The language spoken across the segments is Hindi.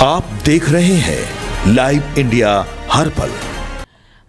आप देख रहे हैं लाइव इंडिया हर पल।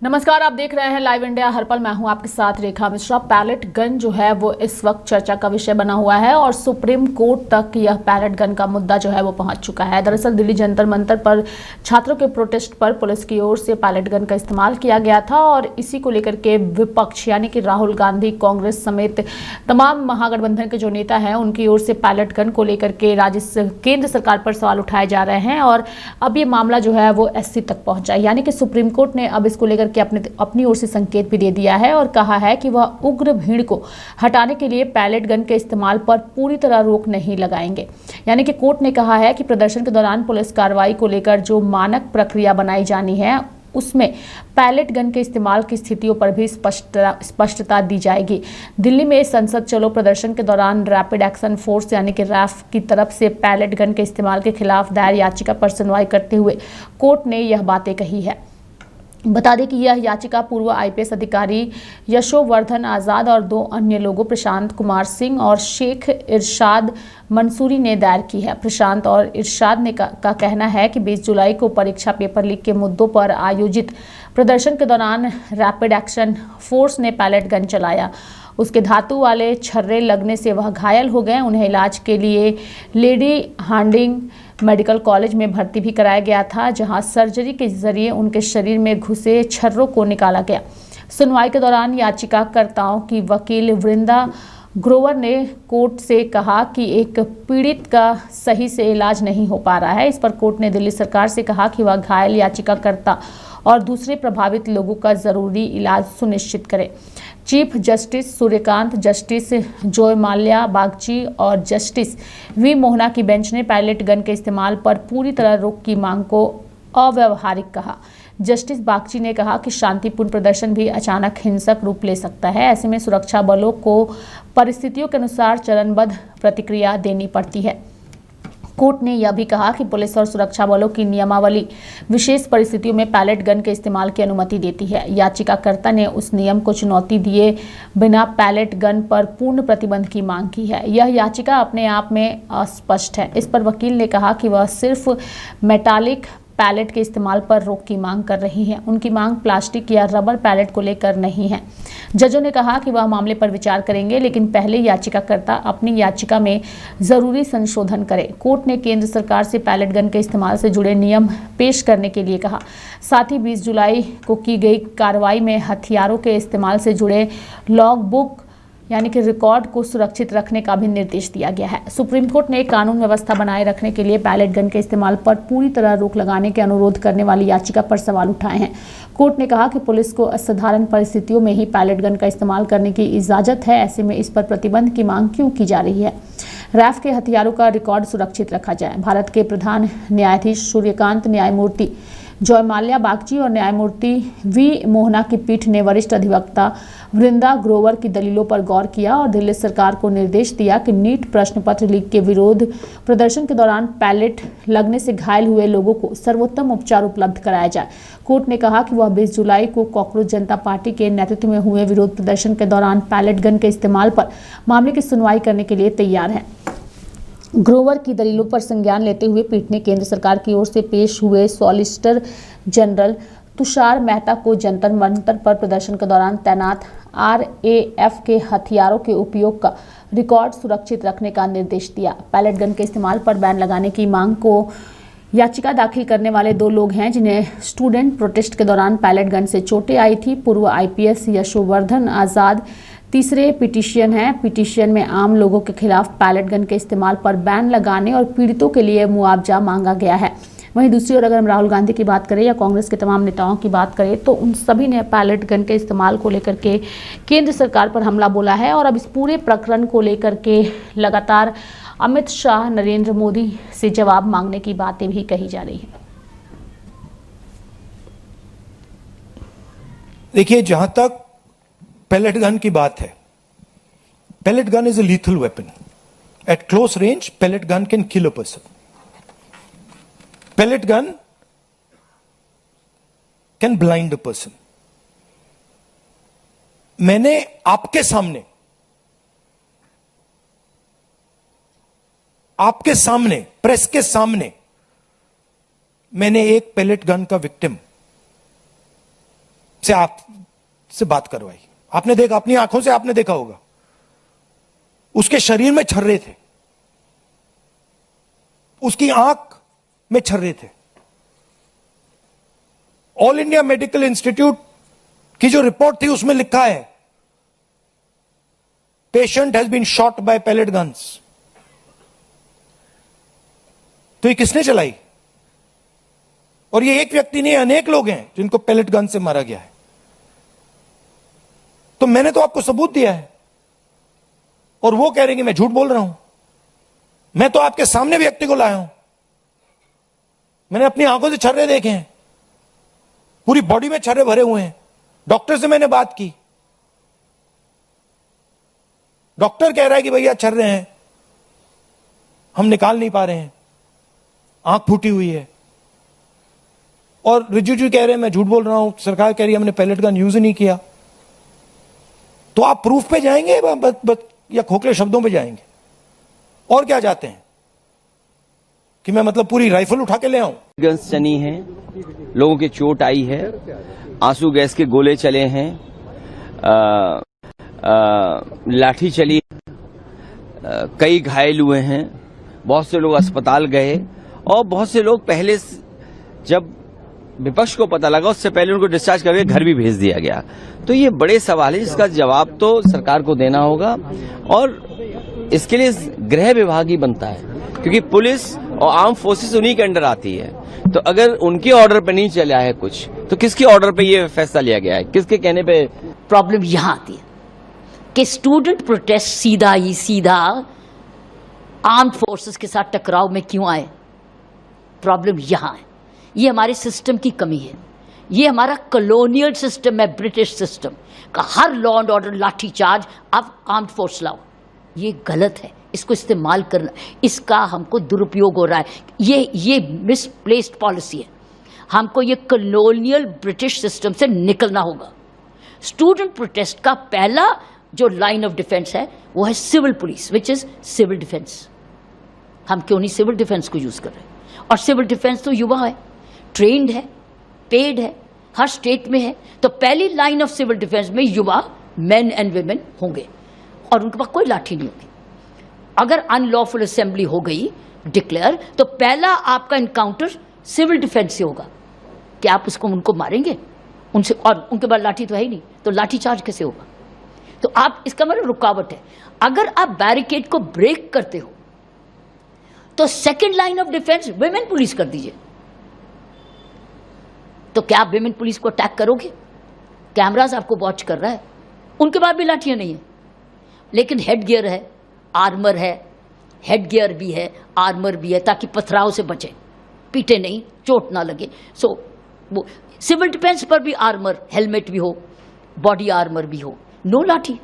नमस्कार, आप देख रहे हैं लाइव इंडिया हर पल। मैं हूं आपके साथ रेखा मिश्रा। पैलेट गन जो है वो इस वक्त चर्चा का विषय बना हुआ है और सुप्रीम कोर्ट तक यह पैलेट गन का मुद्दा जो है वो पहुंच चुका है। दरअसल दिल्ली जंतर मंतर पर छात्रों के प्रोटेस्ट पर पुलिस की ओर से पैलेट गन का इस्तेमाल किया गया था और इसी को लेकर के विपक्ष यानी कि राहुल गांधी, कांग्रेस समेत तमाम महागठबंधन के जो नेता हैं उनकी ओर से पैलेट गन को लेकर के केंद्र सरकार पर सवाल उठाए जा रहे हैं और अब ये मामला जो है वो एससी तक पहुंचा, यानी कि सुप्रीम कोर्ट ने अब इसको लेकर कि अपनी ओर से संकेत भी दे दिया है और कहा है कि वह उग्र भीड़ को हटाने के लिए पैलेट गन के इस्तेमाल पर पूरी तरह रोक नहीं लगाएंगे। यानी कि कोर्ट ने कहा है कि प्रदर्शन के दौरान पुलिस कार्रवाई को लेकर जो मानक प्रक्रिया बनाई जानी है उसमें पैलेट गन के इस्तेमाल की स्थितियों पर भी स्पष्टता दी जाएगी। दिल्ली में संसद चलो प्रदर्शन के दौरान रैपिड एक्शन फोर्स यानी कि रैफ की तरफ से पैलेट गन के इस्तेमाल के खिलाफ दायर याचिका पर सुनवाई करते हुए कोर्ट ने यह बातें कही है। बता दें कि यह याचिका पूर्व आईपीएस अधिकारी यशोवर्धन आजाद और दो अन्य लोगों प्रशांत कुमार सिंह और शेख इरशाद मंसूरी ने दायर की है। प्रशांत और इरशाद ने का कहना है कि 20 जुलाई को परीक्षा पेपर लीक के मुद्दों पर आयोजित प्रदर्शन के दौरान रैपिड एक्शन फोर्स ने पैलेट गन चलाया। उसके धातु वाले छर्रे लगने से वह घायल हो गए। उन्हें इलाज के लिए लेडी हार्डिंग मेडिकल कॉलेज में भर्ती भी कराया गया था, जहां सर्जरी के जरिए उनके शरीर में घुसे छर्रों को निकाला गया। सुनवाई के दौरान याचिकाकर्ताओं की वकील वृंदा ग्रोवर ने कोर्ट से कहा कि एक पीड़ित का सही से इलाज नहीं हो पा रहा है। इस पर कोर्ट ने दिल्ली सरकार से कहा कि वह घायल याचिकाकर्ता और दूसरे प्रभावित लोगों का जरूरी इलाज सुनिश्चित करे। Chief justice Suryakant, justice Joy Mallya Bagchi और जस्टिस वी मोहना की बेंच ने पैलेट गन के इस्तेमाल पर पूरी तरह रोक की मांग को अव्यावहारिक कहा। जस्टिस बागची ने कहा कि शांतिपूर्ण प्रदर्शन भी अचानक हिंसक रूप ले सकता है। ऐसे में सुरक्षा बलों को परिस्थितियों के अनुसार चरणबद्ध प्रतिक्रिया देनी पड़ती है। कोर्ट ने यह भी कहा कि पुलिस और सुरक्षा बलों की नियमावली विशेष परिस्थितियों में पैलेट गन के इस्तेमाल की अनुमति देती है। याचिकाकर्ता ने उस नियम को चुनौती दिए बिना पैलेट गन पर पूर्ण प्रतिबंध की मांग की है। यह याचिका अपने आप में अस्पष्ट है। इस पर वकील ने कहा कि वह सिर्फ मेटालिक पैलेट के इस्तेमाल पर रोक की मांग कर रही है। उनकी मांग प्लास्टिक या रबर पैलेट को लेकर नहीं है। जजों ने कहा कि वह मामले पर विचार करेंगे, लेकिन पहले याचिकाकर्ता अपनी याचिका में जरूरी संशोधन करे। कोर्ट ने केंद्र सरकार से पैलेट गन के इस्तेमाल से जुड़े नियम पेश करने के लिए कहा। साथ ही 20 जुलाई को की गई कार्रवाई में हथियारों के इस्तेमाल से जुड़े लॉग बुक यानी कि रिकॉर्ड को सुरक्षित रखने का भी निर्देश दिया गया है। सुप्रीम कोर्ट ने कानून व्यवस्था बनाए रखने के लिए पैलेट गन के इस्तेमाल पर पूरी तरह रोक लगाने के अनुरोध करने वाली याचिका पर सवाल उठाए हैं। कोर्ट ने कहा कि पुलिस को असाधारण परिस्थितियों में ही पैलेट गन का इस्तेमाल करने की इजाजत है। ऐसे में इस पर प्रतिबंध की मांग क्यों की जा रही है? रैफ के हथियारों का रिकॉर्ड सुरक्षित रखा जाए। भारत के प्रधान न्यायाधीश सूर्यकांत, न्यायमूर्ति जॉय माल्या बागची और न्यायमूर्ति वी मोहना की पीठ ने वरिष्ठ अधिवक्ता वृंदा ग्रोवर की दलीलों पर गौर किया और दिल्ली सरकार को निर्देश दिया कि नीट प्रश्न पत्र लीक के विरोध प्रदर्शन के दौरान पैलेट लगने से घायल हुए लोगों को सर्वोत्तम उपचार उपलब्ध कराया जाए। कोर्ट ने कहा कि वह 20 जुलाई को कॉकरोच जनता पार्टी के नेतृत्व में हुए विरोध प्रदर्शन के दौरान पैलेट गन के इस्तेमाल पर मामले की सुनवाई करने के लिए तैयार है। ग्रोवर की दलीलों पर संज्ञान लेते हुए पीठ ने केंद्र सरकार की ओर से पेश हुए सॉलिसिटर जनरल तुषार मेहता को जंतर मंतर पर प्रदर्शन के दौरान तैनात आरएएफ के हथियारों के उपयोग का रिकॉर्ड सुरक्षित रखने का निर्देश दिया। पैलेट गन के इस्तेमाल पर बैन लगाने की मांग को याचिका दाखिल करने वाले दो लोग हैं जिन्हें स्टूडेंट प्रोटेस्ट के दौरान पैलेट गन से चोटें आई थी। पूर्व आईपीएस यशोवर्धन आजाद तीसरे पिटीशन है। पिटीशन में आम लोगों के खिलाफ पैलेट गन के इस्तेमाल पर बैन लगाने और पीड़ितों के लिए मुआवजा मांगा गया है। वहीं दूसरी ओर अगर हम राहुल गांधी की बात करें या कांग्रेस के तमाम नेताओं की बात करें तो उन सभी ने पैलेट गन के इस्तेमाल को लेकर के केंद्र सरकार पर हमला बोला है और अब इस पूरे प्रकरण को लेकर के लगातार अमित शाह, नरेंद्र मोदी से जवाब मांगने की बातें भी कही जा रही है। देखिए, जहां तक पैलेट गन की बात है, pellet gun is a lethal weapon. Eight close range, pellet gun can kill a person. Pellet gun can blind a person. मैंने आपके सामने प्रेस के सामने मैंने एक पेलेट गन का विक्टिम से आपसे बात करवाई। आपने देखा, अपनी आंखों से आपने देखा होगा, उसके शरीर में छर्रे थे, उसकी आंख में छर्रे थे। ऑल इंडिया मेडिकल इंस्टीट्यूट की जो रिपोर्ट थी उसमें लिखा है patient has been shot by pellet guns. तो ये किसने चलाई? और ये एक व्यक्ति नहीं, अनेक लोग हैं जिनको पेलेट गन से मारा गया है। तो मैंने तो आपको सबूत दिया है और वो कह रहे हैं कि मैं झूठ बोल रहा हूं। मैं तो आपके सामने व्यक्ति को लाया हूं, मैंने अपनी आंखों से छर्रे देखे हैं, पूरी बॉडी में छर्रे भरे हुए हैं। डॉक्टर से मैंने बात की, डॉक्टर कह रहा है कि भैया छर्रे हैं, हम निकाल नहीं पा रहे हैं, आंख फूटी हुई है। और रिजिजू कह रहे हैं मैं झूठ बोल रहा हूं, सरकार कह रही है हमने पेलेट गन यूज ही नहीं किया। तो आप प्रूफ पे जाएंगे या खोखले शब्दों पे जाएंगे? और क्या चाहते हैं कि मैं मतलब पूरी राइफल उठा के ले आऊं? गन्स चली हैं, लोगों की चोट आई है, आंसू गैस के गोले चले हैं, लाठी चली, कई घायल हुए हैं, बहुत से लोग अस्पताल गए और बहुत से लोग पहले जब विपक्ष को पता लगा उससे पहले उनको डिस्चार्ज करके घर भी भेज दिया गया। तो ये बड़े सवाल है जिसका जवाब तो सरकार को देना होगा और इसके लिए गृह विभाग ही बनता है, क्योंकि पुलिस और आर्म फोर्सेस उन्हीं के अंडर आती है। तो अगर उनके ऑर्डर पे नहीं चला है कुछ, तो किसके ऑर्डर पे ये फैसला लिया गया है, किसके कहने पे? प्रॉब्लम यहां आती है कि स्टूडेंट प्रोटेस्ट सीधा आर्म्ड फोर्सेस के साथ टकराव में क्यों आए। प्रॉब्लम यहां है, ये हमारे सिस्टम की कमी है। ये हमारा कॉलोनियल सिस्टम है, ब्रिटिश सिस्टम का हर लॉ एंड ऑर्डर लाठी चार्ज, अब आर्म्ड फोर्स लाओ। ये गलत है, इसको इस्तेमाल करना, इसका हमको दुरुपयोग हो रहा है। ये मिसप्लेस्ड पॉलिसी है। हमको ये कॉलोनियल ब्रिटिश सिस्टम से निकलना होगा। स्टूडेंट प्रोटेस्ट का पहला जो लाइन ऑफ डिफेंस है वो है civil police, which is civil defence. हम क्यों नहीं सिविल डिफेंस को यूज कर रहे? और सिविल डिफेंस तो युवा है, ट्रेन्ड है, पेड है, हर स्टेट में है। तो पहली लाइन ऑफ सिविल डिफेंस में युवा मेन एंड वुमेन होंगे और उनके पास कोई लाठी नहीं होगी। अगर अनलॉफुल असेंबली हो गई डिक्लेयर, तो पहला आपका इनकाउंटर सिविल डिफेंस से होगा कि आप उनको मारेंगे उनसे, और उनके पास लाठी तो है ही नहीं, तो लाठी चार्ज कैसे होगा? तो आप, इसका मतलब रुकावट है। अगर आप बैरिकेड को ब्रेक करते हो तो second line of defence women police कर दीजिए। तो क्या आप विमेन पुलिस को अटैक करोगे? कैमरास आपको वॉच कर रहा है, उनके पास भी लाठियां नहीं है, लेकिन हेड गियर है, आर्मर है, हेड गियर भी है, आर्मर भी है, ताकि पथराव से बचे, पीटे नहीं, चोट ना लगे। सो वो सिविल डिफेंस पर भी आर्मर, हेलमेट भी हो, बॉडी आर्मर भी हो, नो लाठी।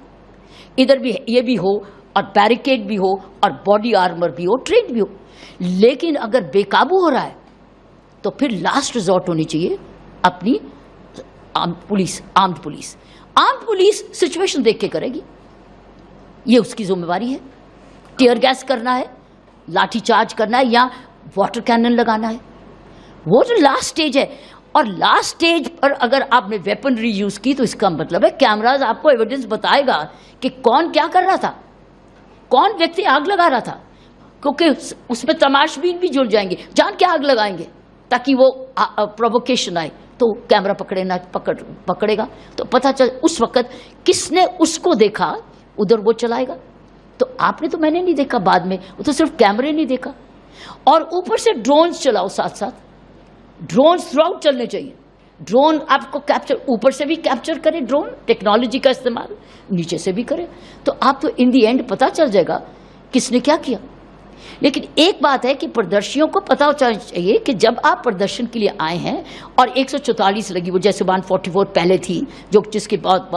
इधर भी ये भी हो और बैरिकेड भी हो और बॉडी आर्मर भी हो, ट्रेन भी हो। लेकिन अगर बेकाबू हो रहा है तो फिर लास्ट रिजॉर्ट होनी चाहिए अपनी आर्म्ड पुलिस सिचुएशन देख के करेगी, ये उसकी जिम्मेवारी है। टीयर गैस करना है, लाठी चार्ज करना है या वाटर कैनन लगाना है, वो जो लास्ट स्टेज है। और लास्ट स्टेज पर अगर आपने वेपनरी यूज की तो इसका मतलब है कैमराज आपको एविडेंस बताएगा कि कौन क्या कर रहा था, कौन व्यक्ति आग लगा रहा था, क्योंकि उसमें तमाशबीन भी जुड़ जाएंगे, जान के आग लगाएंगे ताकि वो प्रोवोकेशन आए, तो कैमरा पकड़ेगा तो पता चल उस वक्त किसने उसको देखा, उधर वो चलाएगा। तो आपने तो मैंने नहीं देखा, बाद में वो तो सिर्फ कैमरे नहीं देखा। और ऊपर से ड्रोन्स चलाओ, साथ साथ ड्रोन्स थ्रू आउट चलने चाहिए। ड्रोन आपको कैप्चर, ऊपर से भी कैप्चर करे, ड्रोन टेक्नोलॉजी का इस्तेमाल नीचे से भी करे, तो आप तो इन दी एंड पता चल जाएगा किसने क्या किया। लेकिन एक बात है कि प्रदर्शियों को पता होना चाहिए कि जब आप प्रदर्शन के लिए आए हैं और 144 लगी, वो जैसे 144 पहले थी, जो जिसके बाद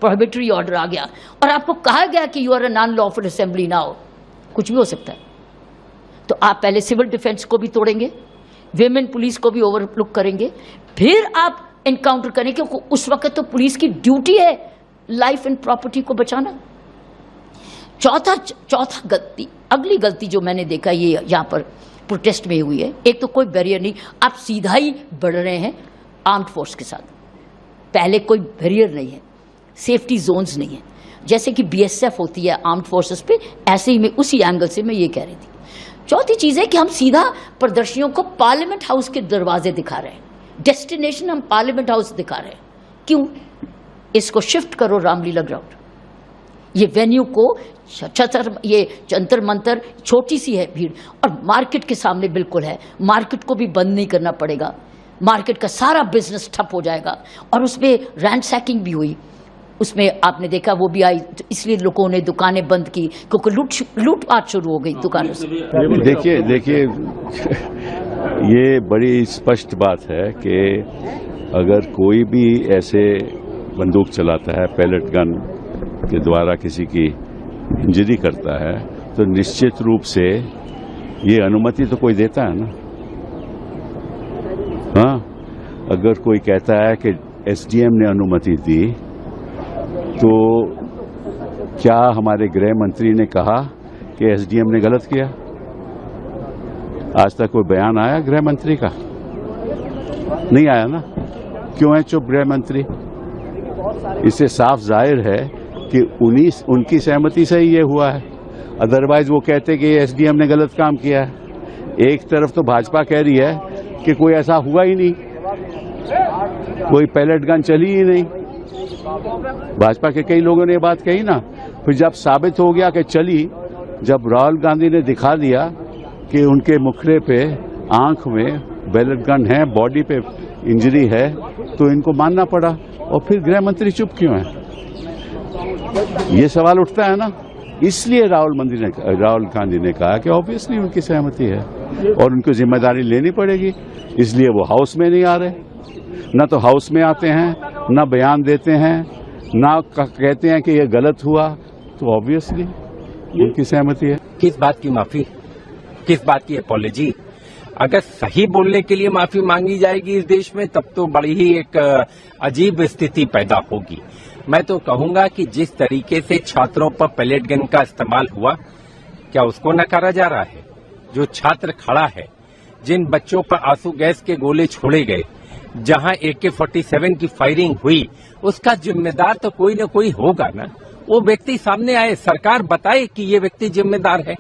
प्रोहिबिटरी ऑर्डर आ गया और आपको कहा गया कि you are a non lawful assembly, ना हो, कुछ भी हो सकता है। तो आप पहले सिविल डिफेंस को भी तोड़ेंगे, विमेन पुलिस को भी ओवरलुक करेंगे, फिर आप एनकाउंटर करेंगे, क्योंकि उस वक्त तो पुलिस की ड्यूटी है लाइफ एंड प्रॉपर्टी को बचाना। चौथा गलती, अगली गलती जो मैंने देखा ये यहाँ पर प्रोटेस्ट में हुई है। एक तो कोई बैरियर नहीं, आप सीधा ही बढ़ रहे हैं आर्म्ड फोर्स के साथ। पहले कोई बैरियर नहीं है, सेफ्टी जोन्स नहीं है, जैसे कि बीएसएफ होती है आर्म्ड फोर्सेस पे, ऐसे ही मैं उसी एंगल से मैं ये कह रही थी। चौथी चीज है कि हम सीधा प्रदर्शनियों को पार्लियामेंट हाउस के दरवाजे दिखा रहे हैं, डेस्टिनेशन हम पार्लियामेंट हाउस दिखा रहे हैं। क्यों? इसको शिफ्ट करो रामलीला ग्राउंड, ये वेन्यू को ये जंतर मंतर छोटी सी है भीड़, और मार्केट के सामने बिल्कुल है, मार्केट को भी बंद नहीं करना पड़ेगा, मार्केट का सारा बिजनेस ठप हो जाएगा। और उसमें रैंडसैकिंग भी हुई, उसमें आपने देखा वो भी आई, तो इसलिए लोगों ने दुकानें बंद की क्योंकि लूटपाट शुरू हो गई दुकानों से। देखिए ये बड़ी स्पष्ट बात है कि अगर कोई भी ऐसे बंदूक चलाता है, पैलेट गन के द्वारा किसी की इंजरी करता है, तो निश्चित रूप से ये अनुमति तो कोई देता है ना। हाँ, अगर कोई कहता है कि एसडीएम ने अनुमति दी, तो क्या हमारे गृह मंत्री ने कहा कि एसडीएम ने गलत किया? आज तक कोई बयान आया गृह मंत्री का? नहीं आया ना। क्यों है चुप गृह मंत्री? इससे साफ जाहिर है कि उनकी सहमति से ही ये हुआ है, अदरवाइज वो कहते कि एसडीएम ने गलत काम किया है। एक तरफ तो भाजपा कह रही है कि कोई ऐसा हुआ ही नहीं, कोई पैलेट गन चली ही नहीं। भाजपा के कई लोगों ने ये बात कही ना, फिर जब साबित हो गया कि चली, जब राहुल गांधी ने दिखा दिया कि उनके मुखड़े पे, आंख में पैलेट गन है, बॉडी पे इंजरी है, तो इनको मानना पड़ा। और फिर गृह मंत्री चुप क्यों है? ये सवाल उठता है ना। इसलिए राहुल गांधी ने कहा कि ऑब्वियसली उनकी सहमति है और उनको जिम्मेदारी लेनी पड़ेगी, इसलिए वो हाउस में नहीं आ रहे। न तो हाउस में आते हैं, न बयान देते हैं, न कहते हैं कि ये गलत हुआ, तो ऑब्वियसली उनकी सहमति है। किस बात की माफी, किस बात की अपॉलॉजी? अगर सही बोलने के लिए माफी मांगी जाएगी इस देश में, तब तो बड़ी ही एक अजीब स्थिति पैदा होगी। मैं तो कहूंगा कि जिस तरीके से छात्रों पर पैलेट गन का इस्तेमाल हुआ, क्या उसको नकारा जा रहा है? जो छात्र खड़ा है, जिन बच्चों पर आंसू गैस के गोले छोड़े गए, जहां AK-47 की फायरिंग हुई, उसका जिम्मेदार तो कोई न कोई होगा ना। वो व्यक्ति सामने आए, सरकार बताए कि ये व्यक्ति जिम्मेदार है।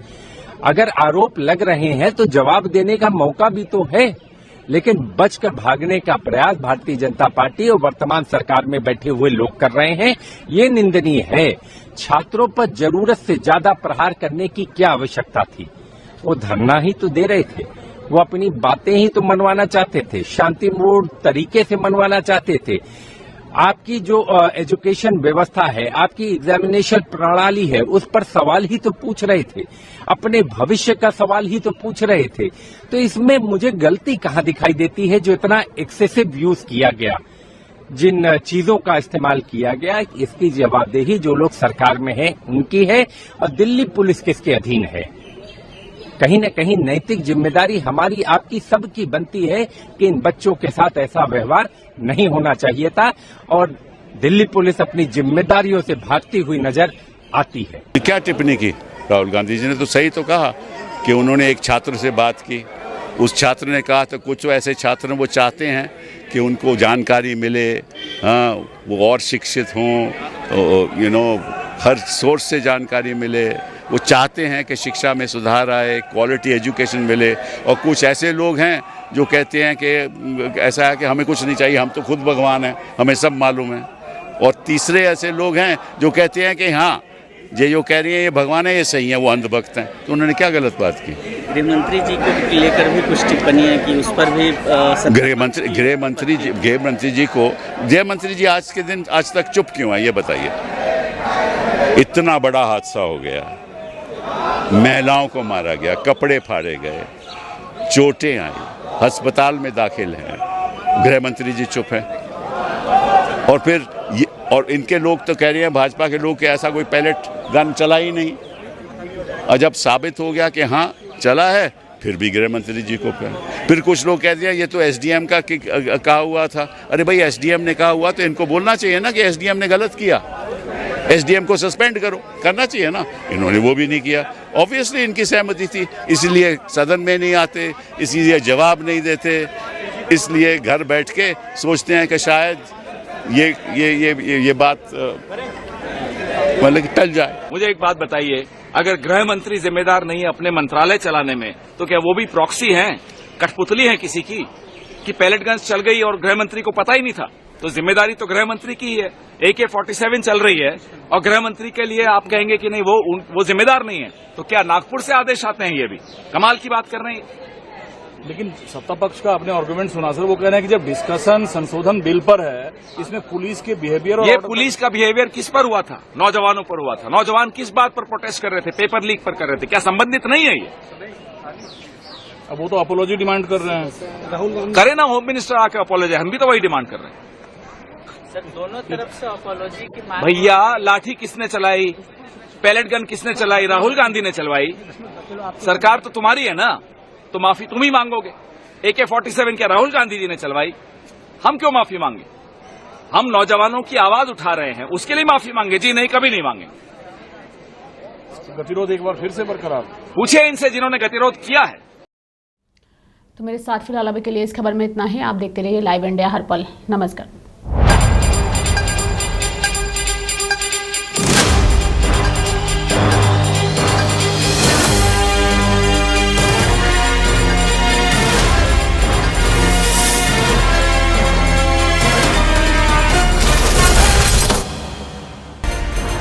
अगर आरोप लग रहे हैं तो जवाब देने का मौका भी तो है, लेकिन बचकर भागने का प्रयास भारतीय जनता पार्टी और वर्तमान सरकार में बैठे हुए लोग कर रहे हैं। ये निंदनीय है। छात्रों पर जरूरत से ज्यादा प्रहार करने की क्या आवश्यकता थी? वो धरना ही तो दे रहे थे, वो अपनी बातें ही तो मनवाना चाहते थे, शांतिपूर्ण तरीके से मनवाना चाहते थे। आपकी जो एजुकेशन व्यवस्था है, आपकी एग्जामिनेशन प्रणाली है, उस पर सवाल ही तो पूछ रहे थे, अपने भविष्य का सवाल ही तो पूछ रहे थे। तो इसमें मुझे गलती कहाँ दिखाई देती है जो इतना एक्सेसिव यूज किया गया, जिन चीजों का इस्तेमाल किया गया, इसकी जवाबदेही जो लोग सरकार में है उनकी है, और दिल्ली पुलिस किसके अधीन है? कहीं न कहीं नैतिक जिम्मेदारी हमारी, आपकी, सबकी बनती है कि इन बच्चों के साथ ऐसा व्यवहार नहीं होना चाहिए था, और दिल्ली पुलिस अपनी जिम्मेदारियों से भागती हुई नजर आती है। क्या टिप्पणी की राहुल गांधी जी ने? तो सही तो कहा कि उन्होंने एक छात्र से बात की, उस छात्र ने कहा तो कुछ ऐसे छात्र वो चाहते हैं कि उनको जानकारी मिले, हाँ, वो और शिक्षित हों, हर सोर्स से जानकारी मिले, वो चाहते हैं कि शिक्षा में सुधार आए, क्वालिटी एजुकेशन मिले। और कुछ ऐसे लोग हैं जो कहते हैं कि ऐसा है कि हमें कुछ नहीं चाहिए, हम तो खुद भगवान हैं, हमें सब मालूम है। और तीसरे ऐसे लोग हैं जो कहते हैं कि हाँ, ये जो कह रही है ये भगवान है, ये सही है, वो अंधभक्त हैं। तो उन्होंने क्या गलत बात की? गृह मंत्री जी को लेकर भी कुछ टिप्पणियां की, उस पर भी गृह मंत्री जी आज के दिन आज तक चुप क्यों है, ये बताइए। इतना बड़ा हादसा हो गया, महिलाओं को मारा गया, कपड़े फाड़े गए, चोटें आई, अस्पताल में दाखिल हैं, गृह मंत्री जी चुप हैं। और फिर और इनके लोग तो कह रहे हैं, भाजपा के लोग, कि ऐसा कोई पैलेट गन चला ही नहीं। और जब साबित हो गया कि हाँ चला है, फिर भी गृह मंत्री जी को फिर कुछ लोग कहते हैं ये तो एसडीएम का कहा हुआ था। अरे भाई, एसडीएम ने कहा हुआ तो इनको बोलना चाहिए ना कि एसडीएम ने गलत किया। एसडीएम को सस्पेंड करो, करना चाहिए ना, इन्होंने वो भी नहीं किया। ऑब्वियसली इनकी सहमति थी, इसलिए सदन में नहीं आते, इसलिए जवाब नहीं देते, इसलिए घर बैठ के सोचते हैं कि शायद ये बात मतलब कि टल जाए। मुझे एक बात बताइए, अगर गृह मंत्री जिम्मेदार नहीं है अपने मंत्रालय चलाने में, तो क्या वो भी प्रॉक्सी हैं, कठपुतली हैं किसी की, कि पैलेट गन्स चल गई और गृह मंत्री को पता ही नहीं था? तो जिम्मेदारी तो गृह मंत्री की ही है। AK-47 चल रही है और गृह मंत्री के लिए आप कहेंगे कि नहीं वो जिम्मेदार नहीं है, तो क्या नागपुर से आदेश आते हैं? ये भी कमाल की बात कर रहे हैं। लेकिन सत्ता पक्ष का अपने आर्गुमेंट सुना सर, वो कह रहे हैं कि जब डिस्कशन संशोधन बिल पर है, इसमें पुलिस के बिहेवियर और ये पुलिस का बिहेवियर किस पर हुआ था? नौजवानों पर हुआ था। नौजवान किस बात पर प्रोटेस्ट कर रहे थे? पेपर लीक पर कर रहे थे। क्या संबंधित नहीं है ये? अब वो तो अपोलॉजी डिमांड कर रहे हैं। करे ना होम मिनिस्टर आके अपोलॉजी, हम भी तो वही डिमांड कर रहे हैं। सर दोनों तरफ से अपोलॉजी की मांग। भैया लाठी किसने चलाई, पैलेट गन किसने चलाई? राहुल गांधी ने चलवाई। सरकार तो तुम्हारी है ना, तो माफी तुम ही मांगोगे। AK-47 क्या राहुल गांधी जी ने चलवाई? हम क्यों माफी मांगे? हम नौजवानों की आवाज उठा रहे हैं, उसके लिए माफी मांगे? जी नहीं, कभी नहीं मांगे। गतिरोध एक बार फिर से बरकरार। पूछे इनसे जिन्होंने गतिरोध किया है। तो मेरे साथ फिलहाल अभी के लिए इस खबर में इतना ही। आप देखते रहिए लाइव इंडिया हर पल। नमस्कार।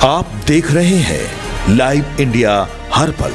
आप देख रहे हैं लाइव इंडिया हर पल।